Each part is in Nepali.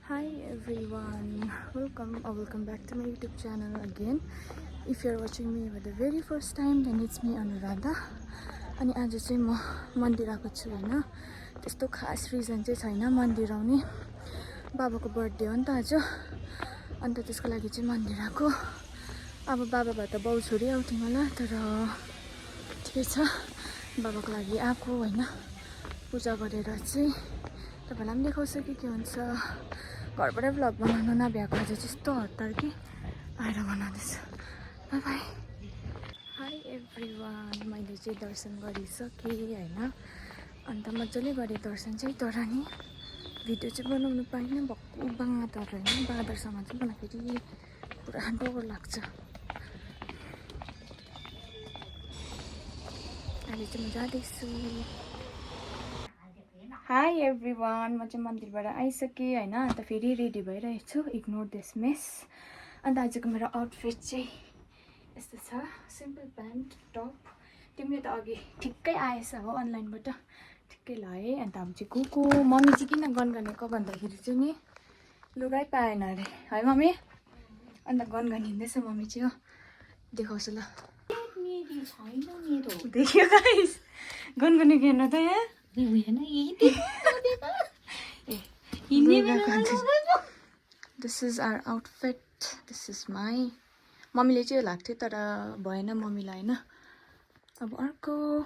Hi everyone, welcome back to my YouTube channel again. If you're watching me for the very first time, then it's me Anuradha. अनि आज चाहिँ म मन्दिर आएको छु हैन. त्यस्तो खास रिजन चाहिँ छैन मन्दिर आउने. बाबाको बर्थडे हो नि त आज. अन्त त्यसको लागि चाहिँ मन्दिर आएको. अब बाबा भए त बाउ छोरी आउँथ्यो होला तर ठिकै छ. बाबाको लागि आएको हैन. पूजा गरेर चाहिँ तपाईहरुलाई पनि देखाउँछु के हुन्छ. घरबाटै भ्लग बनाउनु नभ्याएको आज त्यस्तो हतार कि आएर बनाउँदैछु. Bye bye. हाई एभ्रिवान, मैले चाहिँ दर्शन गरिसकेँ हैन. अन्त मजाले गरेँ दर्शन चाहिँ तर नि भिडियो चाहिँ बनाउनु पाइनँ. भक्कु बाँदर हैन. बाँदरसँग चाहिँ मलाई फेरि पुरा डर लाग्छ. अहिले चाहिँ म जाँदैछु. हाई एभ्रिवान, म चाहिँ मन्दिरबाट आइसकेँ हैन. अन्त फेरि रेडी भइरहेको छु. Ignore this mess. अन्त आजको मेरो आउटफिट चाहिँ यस्तो छ. Simple pant top. तिमीले त अघि ठिक्कै आएछ हो अनलाइनबाट. ठिक्कै लगाएँ. अन्त अब चाहिँ कुकु मम्मी चाहिँ किन गनगनेको भन्दाखेरि चाहिँ नि लुगै पाएन अरे है मम्मी. अन्त गनगनिँदैछ मम्मी चाहिँ हो. देखाउँछु ल. देखियो गाइस गनगनेको हेर्नु त यहाँ. This is our outfit. This is my. मम्मीले चाहिँ लाग्थ्यो तर भएन मम्मीलाई हैन. अब अर्को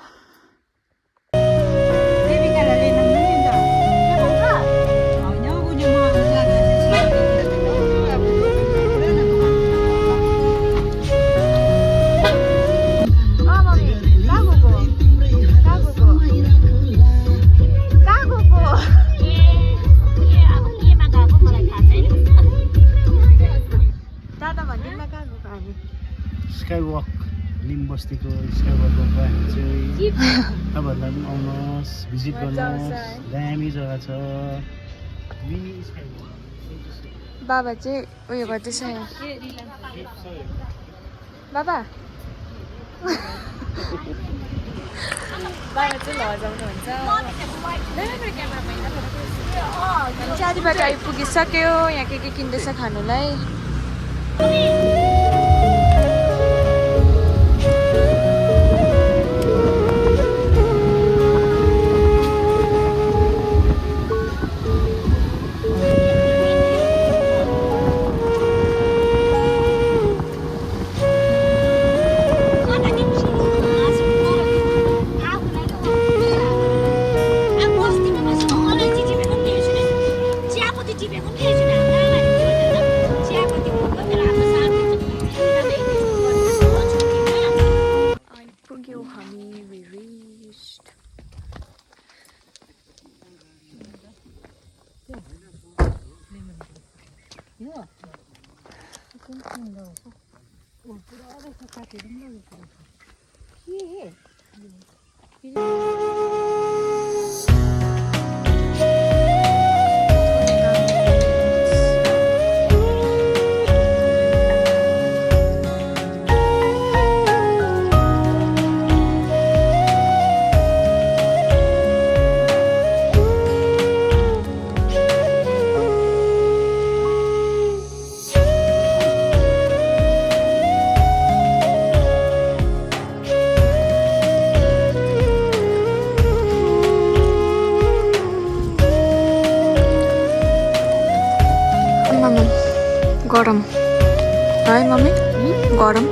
स्काइवक लिम्बस्तीको स्काइवकमा चाहिँ तपाईँहरूलाई पनि आउनुहोस्, भिजिट गर्नुहोस्. दामी जग्गा छ. Mini skywalk. बाबा चाहिँ उयो गर्दैछ यहाँ. बाबा बाबा चाहिँ लजाउनुहुन्छ. चारीबाट आइपुगिसक्यो. यहाँ के किन्दैछ खानुलाई. गरम है मम्मी. गरम.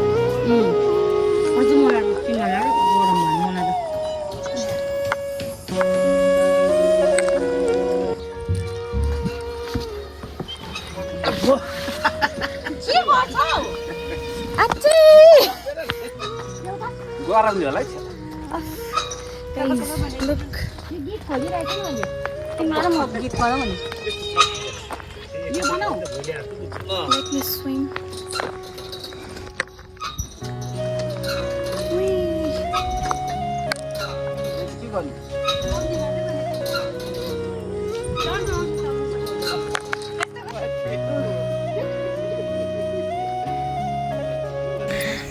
Let me swim.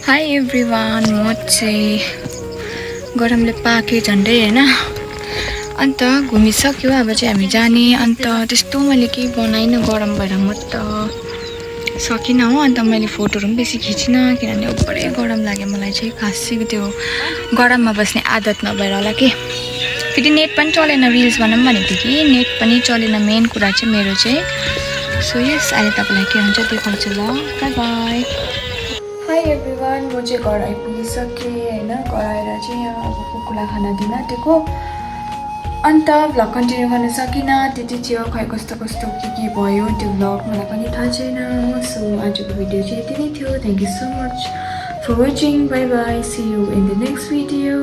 Hi everyone, म चाहिँ गरमले पाके झन्डै हैन. अन्त घुमिसक्यो अब चाहिँ हामी जाने अन्त त्यस्तो मैले केही बनाइनँ गरम भएर म त सकिनँ हो अन्त मैले फोटोहरू पनि बेसी खिचिनँ किनभने पुरै गरम लाग्यो मलाई चाहिँ खासै त्यो गरममा बस्ने आदत नभएर होला के फेरि नेट पनि चलेन रिल्स बनाऊँ भनेको थिएँ कि नेट पनि चलेन मेन कुरा चाहिँ मेरो चाहिँ सो यस अहिले तपाईँलाई के हुन्छ देखाउँछु ल बाई बाई हाई एभ्रिवान म चाहिँ घर आइपुगिसकेँ होइन घर आएर चाहिँ यहाँ अब कुकुरलाई खाना दिन आँटेको अन्त भ्लग कन्टिन्यू गर्न सकिनँ त्यति थियो खै कस्तो कस्तो के भयो त्यो भ्लग मलाई पनि थाहा छैन सो आजको भिडियो चाहिँ यति नै थियो thank you so much for watching bye bye see you in the next video